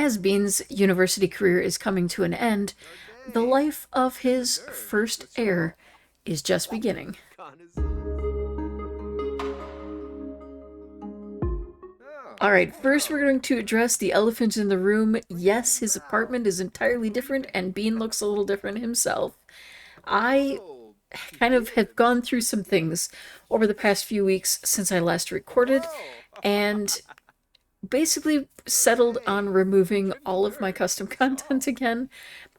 as Bean's university career is coming to an end, the life of his first heir is just beginning. All right, first we're going to address the elephant in the room. Yes, his apartment is entirely different, and Bean looks a little different himself. I kind of have gone through some things over the past few weeks since I last recorded, and basically settled on removing all of my custom content again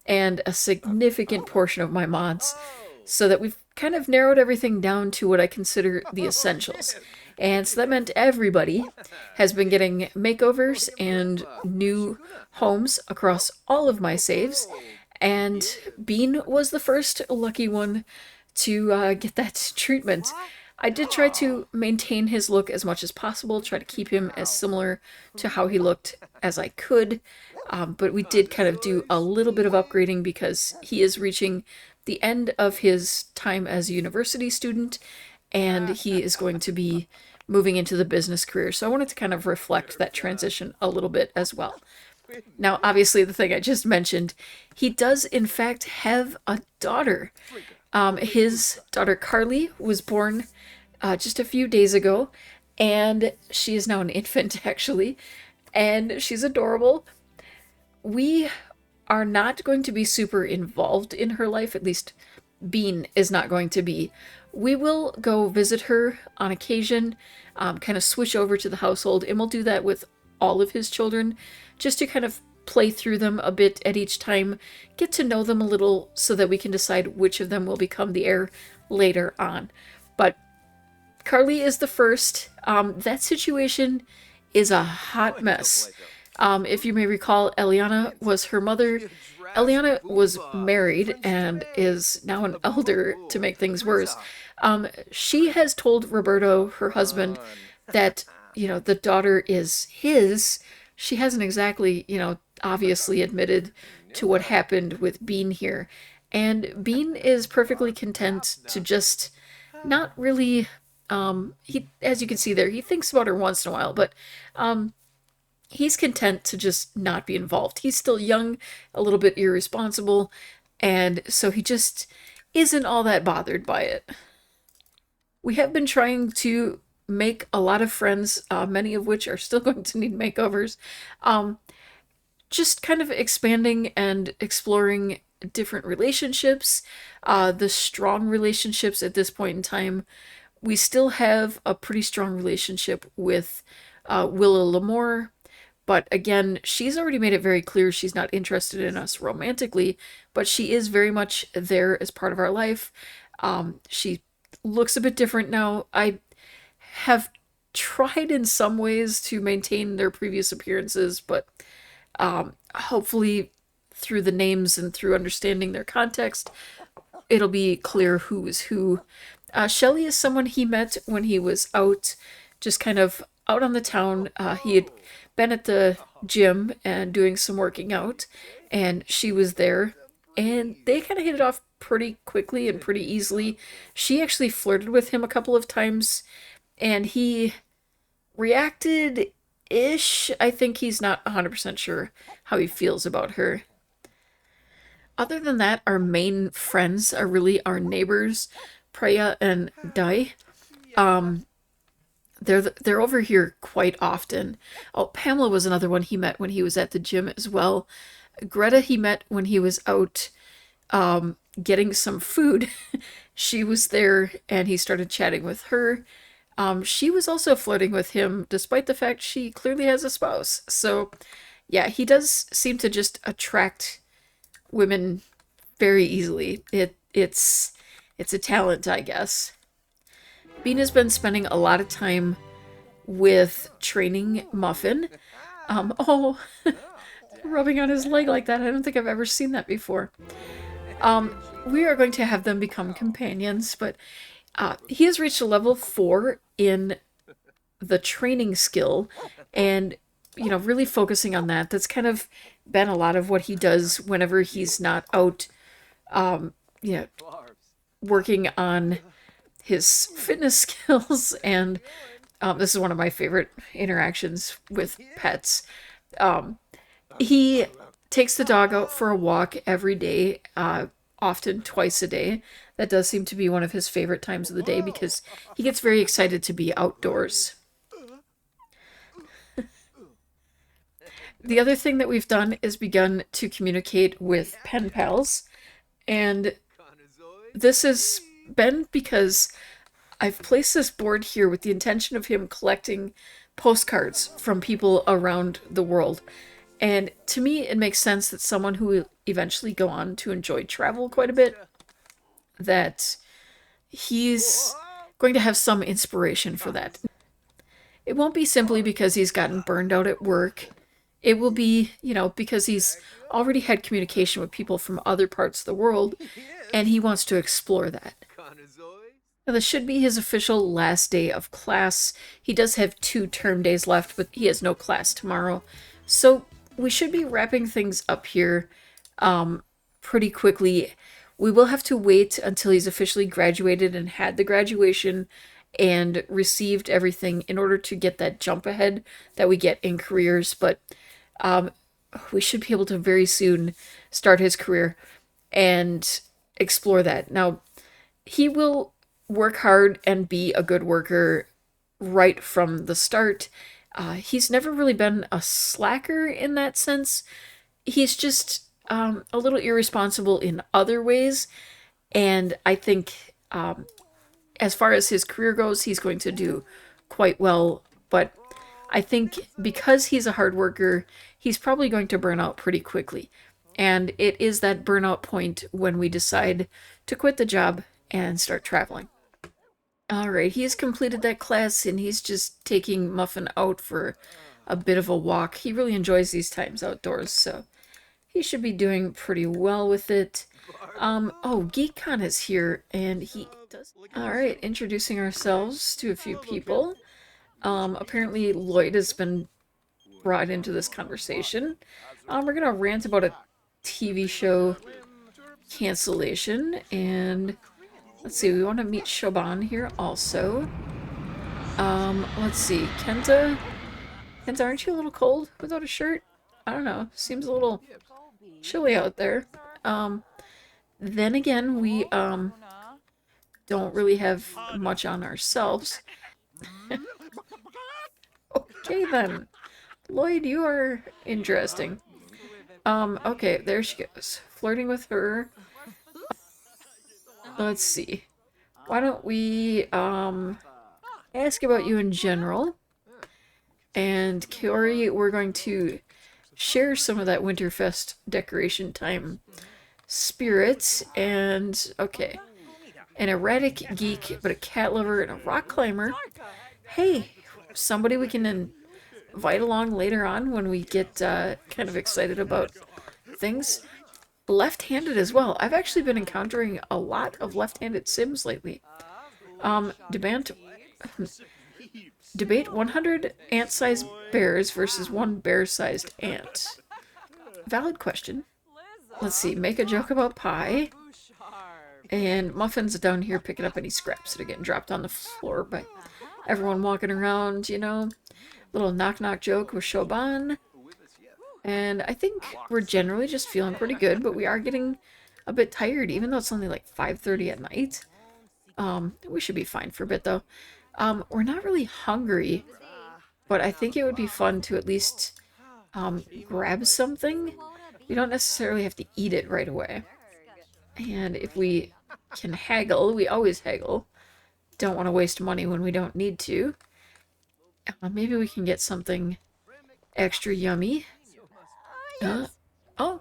and a significant portion of my mods, so that we've kind of narrowed everything down to what I consider the essentials. And so that meant everybody has been getting makeovers and new homes across all of my saves. And Bean was the first lucky one to get that treatment. I did try to maintain his look as much as possible, try to keep him as similar to how he looked as I could. But we did kind of do a little bit of upgrading because he is reaching the end of his time as a university student, and he is going to be moving into the business career. So I wanted to kind of reflect that transition a little bit as well. Now, obviously, the thing I just mentioned, he does in fact have a daughter. His daughter Karlee was born just a few days ago, and she is now an infant actually, and she's adorable. We are not going to be super involved in her life, at least Bean is not going to be. We will go visit her on occasion, kind of switch over to the household, and we'll do that with all of his children, just to kind of play through them a bit at each time, get to know them a little so that we can decide which of them will become the heir later on. But Karlee is the first. That situation is a hot mess. If you may recall, Eliana was her mother. Eliana was married and is now an elder, to make things worse. She has told Roberto, her husband, that, the daughter is his. She hasn't exactly, obviously admitted to what happened with Bean here. And Bean is perfectly content to just not really, he, as you can see there, he thinks about her once in a while, but, he's content to just not be involved. He's still young, a little bit irresponsible, and so he just isn't all that bothered by it. We have been trying to make a lot of friends, many of which are still going to need makeovers. Just kind of expanding and exploring different relationships, the strong relationships at this point in time. We still have a pretty strong relationship with Willa Lamore. But again, she's already made it very clear she's not interested in us romantically, but she is very much there as part of our life. She looks a bit different now. I have tried in some ways to maintain their previous appearances, but hopefully through the names and through understanding their context, it'll be clear who is who. Shelley is someone he met when he was out, just kind of out on the town. He had been at the gym and doing some working out, and she was there, and they kind of hit it off pretty quickly and pretty easily. She actually flirted with him a couple of times, and he reacted ish. I think he's not 100% sure how he feels about her. Other than that, our main friends are really our neighbors, Preya and Dai. They're over here quite often. Oh, Pamela was another one he met when he was at the gym as well. Greta he met when he was out getting some food. She was there and he started chatting with her. She was also flirting with him despite the fact she clearly has a spouse. So yeah, he does seem to just attract women very easily. It's a talent, I guess. Bean has been spending a lot of time with training Muffin. Rubbing on his leg like that. I don't think I've ever seen that before. We are going to have them become companions, but he has reached a level 4 in the training skill, and really focusing on that. That's kind of been a lot of what he does whenever he's not out, working on his fitness skills. And this is one of my favorite interactions with pets. He takes the dog out for a walk every day, often twice a day. That does seem to be one of his favorite times of the day because he gets very excited to be outdoors. The other thing that we've done is begun to communicate with pen pals, and this has been because I've placed this board here with the intention of him collecting postcards from people around the world. And to me, it makes sense that someone who will eventually go on to enjoy travel quite a bit, that he's going to have some inspiration for that. It won't be simply because he's gotten burned out at work. It will be, because he's already had communication with people from other parts of the world, and he wants to explore that. Now, this should be his official last day of class. He does have 2 term days left, but he has no class tomorrow. So we should be wrapping things up here pretty quickly. We will have to wait until he's officially graduated and had the graduation and received everything in order to get that jump ahead that we get in careers. But we should be able to very soon start his career and explore that. Now, he will work hard and be a good worker right from the start. He's never really been a slacker in that sense. He's just a little irresponsible in other ways. And I think as far as his career goes, he's going to do quite well. But I think because he's a hard worker, he's probably going to burn out pretty quickly. And it is that burnout point when we decide to quit the job and start traveling. All right, he's completed that class and he's just taking Muffin out for a bit of a walk. He really enjoys these times outdoors, so he should be doing pretty well with it. Oh, GeekCon is here and he does. All right, introducing ourselves to a few people. Apparently Lloyd has been brought into this conversation. We're gonna rant about a TV show cancellation, and let's see, we want to meet Shoban here also. Let's see, Kenta, aren't you a little cold without a shirt? I don't know, seems a little chilly out there. Then again, we don't really have much on ourselves. Okay then, Lloyd, you are interesting. Okay, there she goes, flirting with her. Let's see. Why don't we ask about you in general? And Kiori, we're going to share some of that Winterfest decoration time spirit. And okay, an erratic geek, but a cat lover and a rock climber. Hey, somebody we can invite along later on when we get kind of excited about things. Left-handed as well. I've actually been encountering a lot of left-handed Sims lately. Debate 100 ant-sized bears versus 1 bear-sized ant. Valid question. Let's see, make a joke about pie. And Muffin's down here picking up any scraps that are getting dropped on the floor by everyone walking around, Little knock-knock joke with Shoban. And I think we're generally just feeling pretty good, but we are getting a bit tired, even though it's only like 5:30 at night. We should be fine for a bit, though. We're not really hungry, but I think it would be fun to at least grab something. We don't necessarily have to eat it right away. And if we can haggle, we always haggle. Don't want to waste money when we don't need to. Maybe we can get something extra yummy. Oh,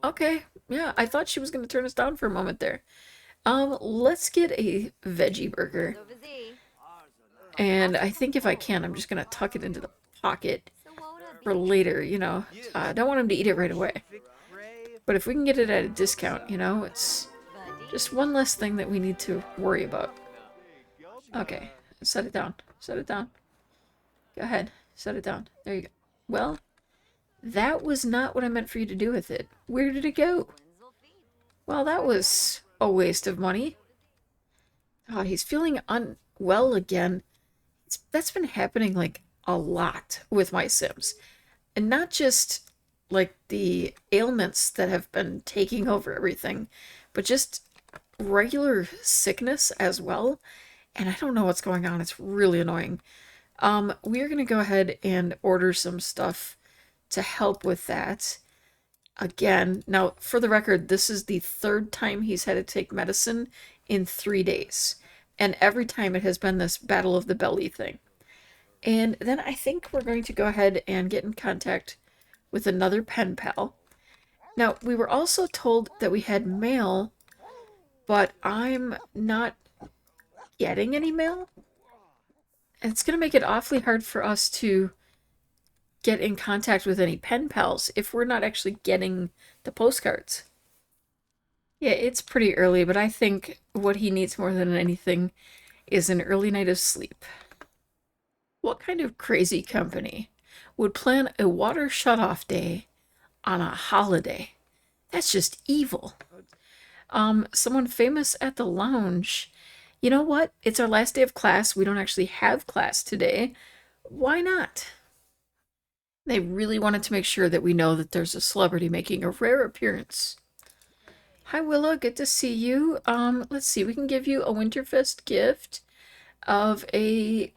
okay. Yeah, I thought she was going to turn us down for a moment there. Let's get a veggie burger. And I think if I can, I'm just going to tuck it into the pocket for later, I don't want him to eat it right away. But if we can get it at a discount, it's just one less thing that we need to worry about. Okay, set it down. Set it down. Go ahead, set it down. There you go. Well, that was not what I meant for you to do with it. Where did it go? Well, that was a waste of money. Oh, he's feeling unwell again. That's been happening like a lot with my Sims. And not just like the ailments that have been taking over everything, but just regular sickness as well. And I don't know what's going on. It's really annoying. We're gonna go ahead and order some stuff to help with that. Again, now for the record, this is the third time he's had to take medicine in 3 days. And every time it has been this battle of the belly thing. And then I think we're going to go ahead and get in contact with another pen pal. Now, we were also told that we had mail, but I'm not getting any mail. And it's going to make it awfully hard for us to get in contact with any pen pals if we're not actually getting the postcards. Yeah, it's pretty early, but I think what he needs more than anything is an early night of sleep. What kind of crazy company would plan a water shutoff day on a holiday? That's just evil. Someone famous at the lounge. You know what? It's our last day of class. We don't actually have class today. Why not? They really wanted to make sure that we know that there's a celebrity making a rare appearance. Hi, Willa. Good to see you. Let's see. We can give you a Winterfest gift of a,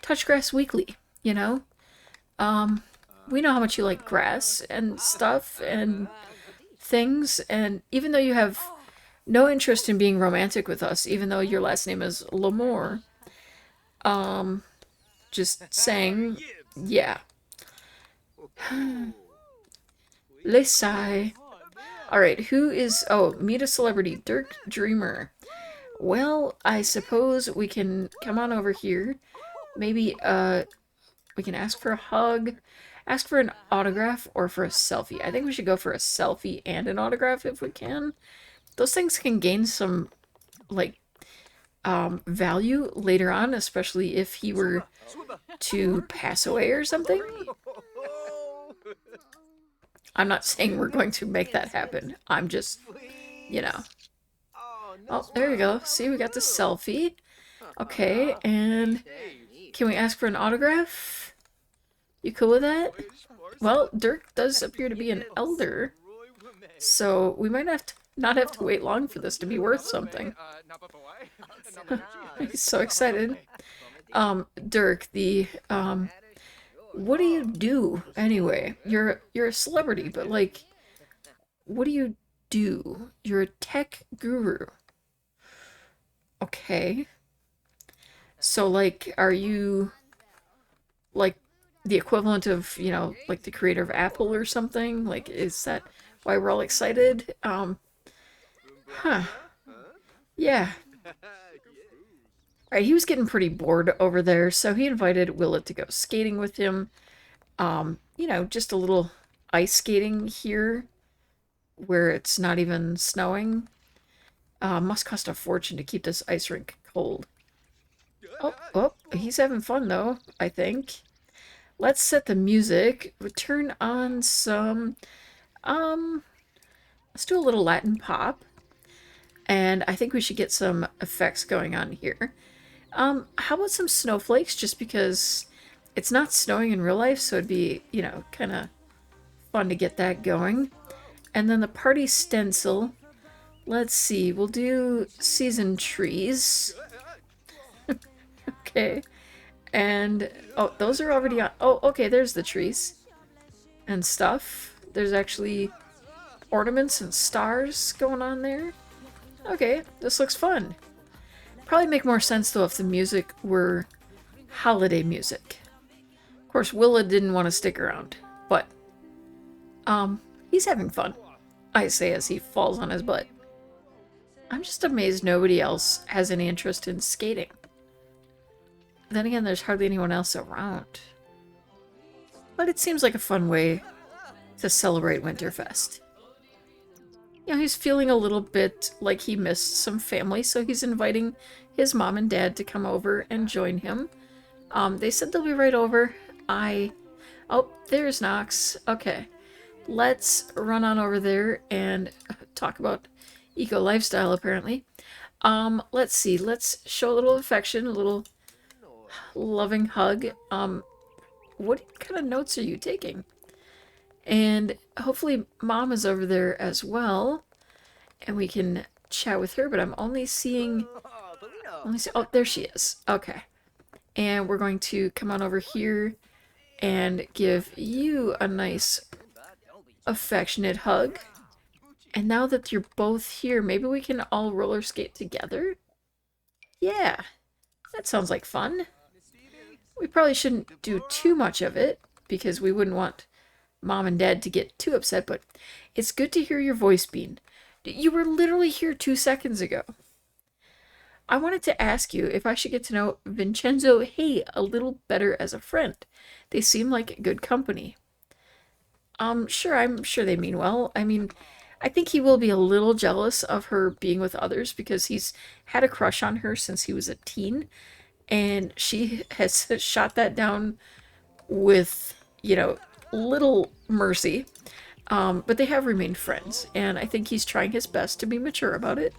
Touchgrass Weekly, you know? We know how much you like grass and stuff and things, and even though you have no interest in being romantic with us, even though your last name is Lamore, just saying, yeah. Lesai. Alright, who is... Oh, meet a celebrity. Dirk Dreamer. Well, I suppose we can come on over here. Maybe, we can ask for a hug, ask for an autograph, or for a selfie. I think we should go for a selfie and an autograph if we can. Those things can gain some, like, value later on, especially if he were to pass away or something. I'm not saying we're going to make that happen. I'm just, you know. Oh, there we go. See, we got the selfie. Okay, and can we ask for an autograph? You cool with that? Well, Dirk does appear to be an elder, so we might not have to wait long for this to be worth something. He's so excited. Dirk, what do you do anyway? You're a celebrity, but like, what do you do? You're a tech guru. Okay. So like, are you like the equivalent of, you know, like the creator of Apple or something? Like, is that why we're all excited? Huh. Yeah. Alright, he was getting pretty bored over there, so he invited Willa to go skating with him. You know, just a little ice skating here where it's not even snowing. Must cost a fortune to keep this ice rink cold. Oh, he's having fun though, I think. Let's set the music. Turn on some, let's do a little Latin pop. And I think we should get some effects going on here. How about some snowflakes, just because it's not snowing in real life, so it'd be, you know, kind of fun to get that going. And then the party stencil. Let's see, we'll do season trees. Okay. And, oh, those are already on. Oh, okay, there's the trees and stuff. There's actually ornaments and stars going on there. Okay, this looks fun. Probably make more sense, though, if the music were holiday music. Of course, Willa didn't want to stick around, but, he's having fun, I say as he falls on his butt. I'm just amazed nobody else has any interest in skating. Then again, there's hardly anyone else around. But it seems like a fun way to celebrate Winterfest. You know, he's feeling a little bit like he missed some family, so he's inviting his mom and dad to come over and join him. They said they'll be right over. Oh, there's Knox. Okay. Let's run on over there and talk about eco-lifestyle, apparently. Let's see. Let's show a little affection, a little loving hug. What kind of notes are you taking? And hopefully Mom is over there as well, and we can chat with her, but I'm only seeing... oh, there she is. Okay. And we're going to come on over here and give you a nice affectionate hug. And now that you're both here, maybe we can all roller skate together? Yeah, that sounds like fun. We probably shouldn't do too much of it, because we wouldn't want Mom and Dad to get too upset, but it's good to hear your voice, Bean. You were literally here 2 seconds ago. I wanted to ask you if I should get to know Vincenzo Hey a little better as a friend. They seem like good company. Sure, I'm sure they mean well. I mean, I think he will be a little jealous of her being with others because he's had a crush on her since he was a teen, and she has shot that down with, you know, little mercy. But they have remained friends, and I think he's trying his best to be mature about it.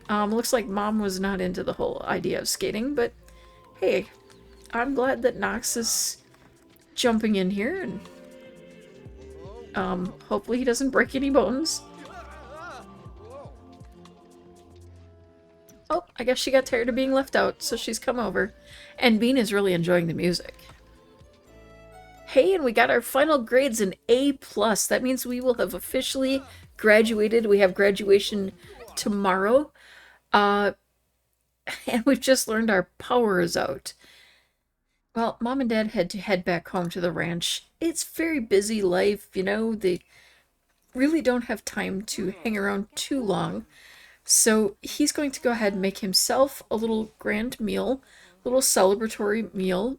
Looks like Mom was not into the whole idea of skating, but hey, I'm glad that Knox is jumping in here, and hopefully he doesn't break any bones. Oh, I guess she got tired of being left out, so she's come over. And Bean is really enjoying the music. Hey, and we got our final grades in A+. That means we will have officially graduated. We have graduation tomorrow. And we've just learned our power is out. Well, Mom and Dad had to head back home to the ranch. It's very busy life, you know. They really don't have time to hang around too long. So he's going to go ahead and make himself a little grand meal, a little celebratory meal.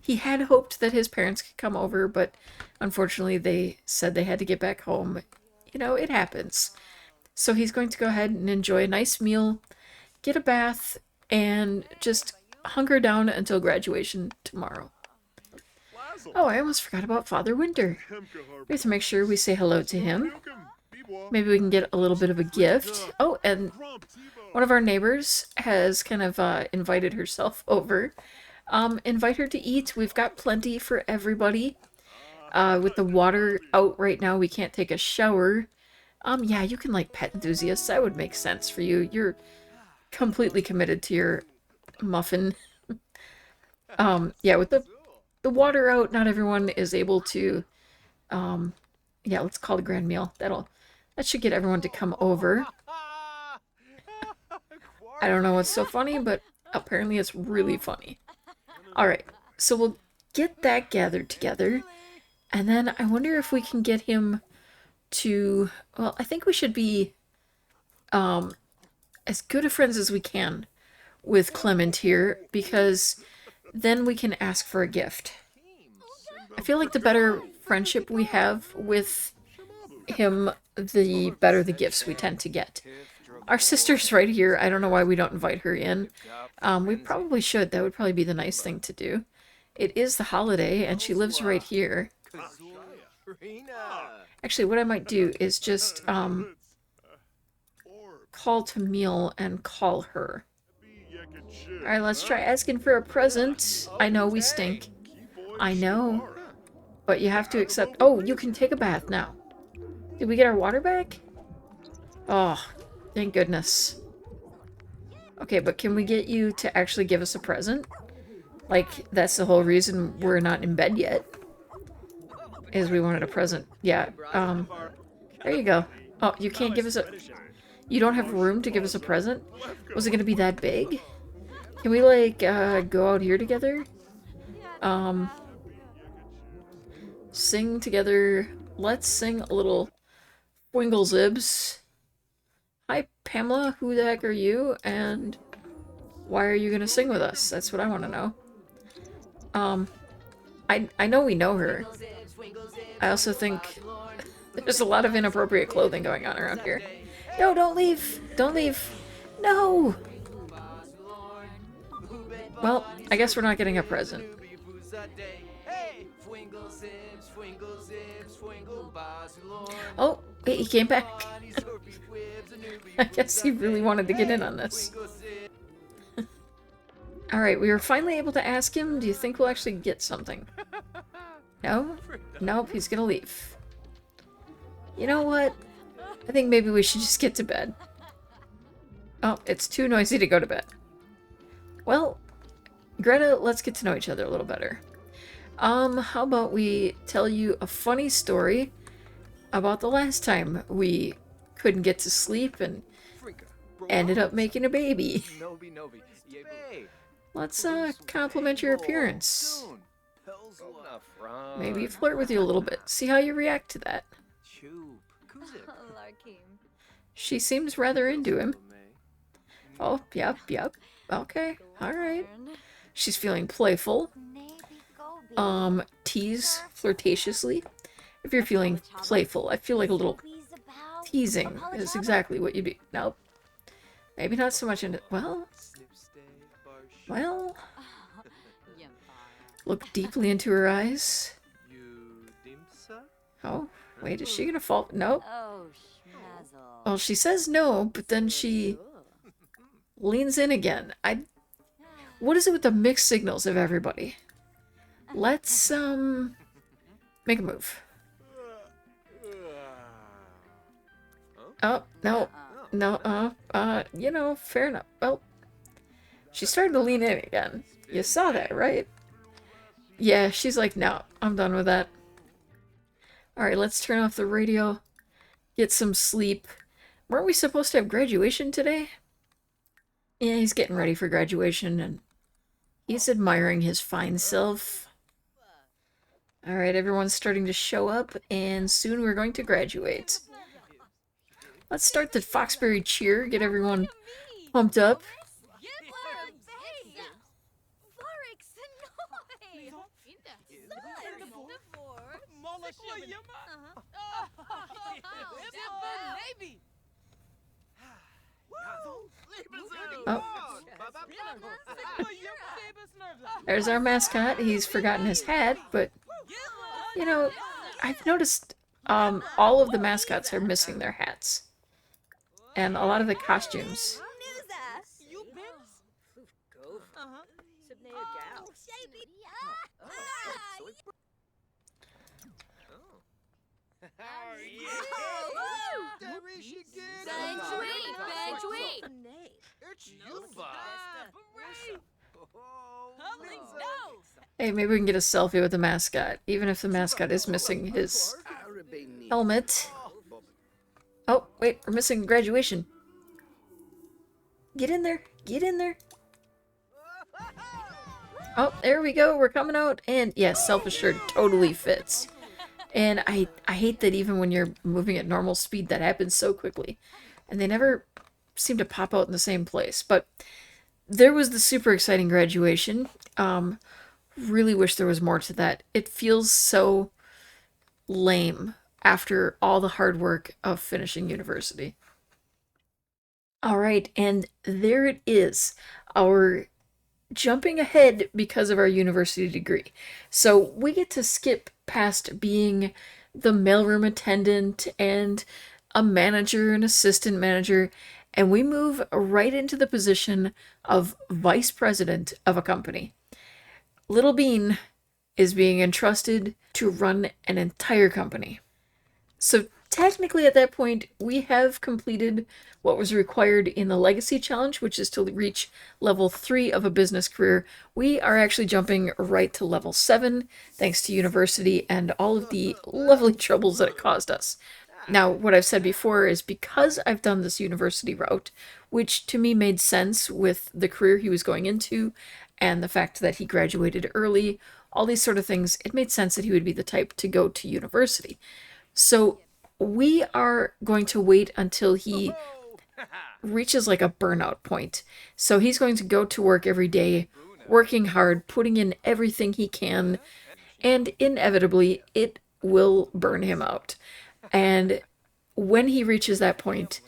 He had hoped that his parents could come over, but unfortunately they said they had to get back home. You know, it happens. So he's going to go ahead and enjoy a nice meal, get a bath, and just hunker down until graduation tomorrow. Oh, I almost forgot about Father Winter. We have to make sure we say hello to him. Maybe we can get a little bit of a gift. Oh, and one of our neighbors has kind of invited herself over. Invite her to eat. We've got plenty for everybody. With the water out right now, we can't take a shower. Yeah, you can like pet enthusiasts. That would make sense for you. You're completely committed to your muffin. Yeah, with the water out, not everyone is able to, yeah, let's call it a grand meal. That should get everyone to come over. I don't know what's so funny, but apparently it's really funny. Alright, so we'll get that gathered together, and then I wonder if we can get him to, well, I think we should be as good of friends as we can with Clement here, because then we can ask for a gift. I feel like the better friendship we have with him, the better the gifts we tend to get. Our sister's right here. I don't know why we don't invite her in. We probably should. That would probably be the nice thing to do. It is the holiday, and she lives right here. Actually, what I might do is just call Tamil and call her. Alright, let's try asking for a present. I know we stink. I know. But you have to accept... Oh, you can take a bath now. Did we get our water back? Oh, thank goodness. Okay, but can we get you to actually give us a present? Like, that's the whole reason we're not in bed yet. Is we wanted a present. Yeah, there you go. Oh, you can't give us a... You don't have room to give us a present? Was it gonna be that big? Can we, like, go out here together? Sing together. Let's sing a little Winglezibs. Hi, Pamela. Who the heck are you? And why are you gonna sing with us? That's what I want to know. I know we know her. I also think there's a lot of inappropriate clothing going on around here. No, don't leave! Don't leave! No! Well, I guess we're not getting a present. Oh, wait, he came back. I guess he really wanted to get in on this. Alright, we were finally able to ask him. Do you think we'll actually get something? No? Nope, he's gonna leave. You know what? I think maybe we should just get to bed. Oh, it's too noisy to go to bed. Well, Greta, let's get to know each other a little better. How about we tell you a funny story about the last time we couldn't get to sleep and ended up making a baby. Let's compliment your appearance. Maybe flirt with you a little bit. See how you react to that. She seems rather into him. Oh, yep. Okay, alright. She's feeling playful. Tease flirtatiously. If you're feeling playful, I feel like a little teasing is exactly what you'd be. Nope. Maybe not so much into. Well. Look deeply into her eyes. Oh, wait, is she gonna fall? Nope. Well, she says no, but then she leans in again. What is it with the mixed signals of everybody? Let's, make a move. Oh, no. You know, fair enough. Well, she's starting to lean in again. You saw that, right? Yeah, she's like, no, I'm done with that. Alright, let's turn off the radio. Get some sleep. Weren't we supposed to have graduation today? Yeah, he's getting ready for graduation, and he's admiring his fine self. Alright, everyone's starting to show up, and soon we're going to graduate. Let's start the Foxberry cheer, get everyone pumped up. Oh. There's our mascot. He's forgotten his hat, but, you know, I've noticed all of the mascots are missing their hats. And a lot of the costumes. Hey, maybe we can get a selfie with the mascot, even if the mascot is missing his helmet. Oh, wait, we're missing graduation. Get in there, get in there. Oh, there we go, we're coming out, and yes, self-assured totally fits. And I hate that even when you're moving at normal speed, that happens so quickly. And they never seem to pop out in the same place. But there was the super exciting graduation. Really wish there was more to that. It feels so lame after all the hard work of finishing university. Alright, and there it is. Our jumping ahead because of our university degree. So we get to skip past being the mailroom attendant and a manager and assistant manager, and we move right into the position of vice president of a company. Little Bean is being entrusted to run an entire company. So technically at that point, we have completed what was required in the Legacy Challenge, which is to reach level 3 of a business career. We are actually jumping right to level 7, thanks to university and all of the lovely troubles that it caused us. Now, what I've said before is because I've done this university route, which to me made sense with the career he was going into, and the fact that he graduated early, all these sort of things, it made sense that he would be the type to go to university. So we are going to wait until he reaches like a burnout point. So he's going to go to work every day, working hard, putting in everything he can, and inevitably it will burn him out. And when he reaches that point,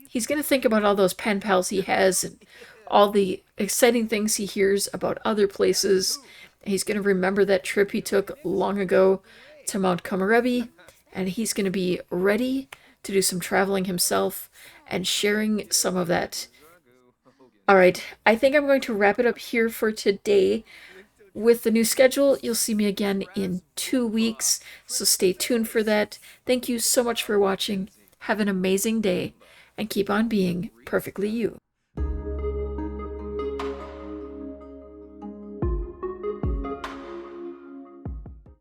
he's going to think about all those pen pals he has and all the exciting things he hears about other places. He's going to remember that trip he took long ago to Mount Komorebi, and he's going to be ready to do some traveling himself and sharing some of that. Alright, I think I'm going to wrap it up here for today. with the new schedule, you'll see me again in 2 weeks, so stay tuned for that. Thank you so much for watching. Have an amazing day, and keep on being perfectly you.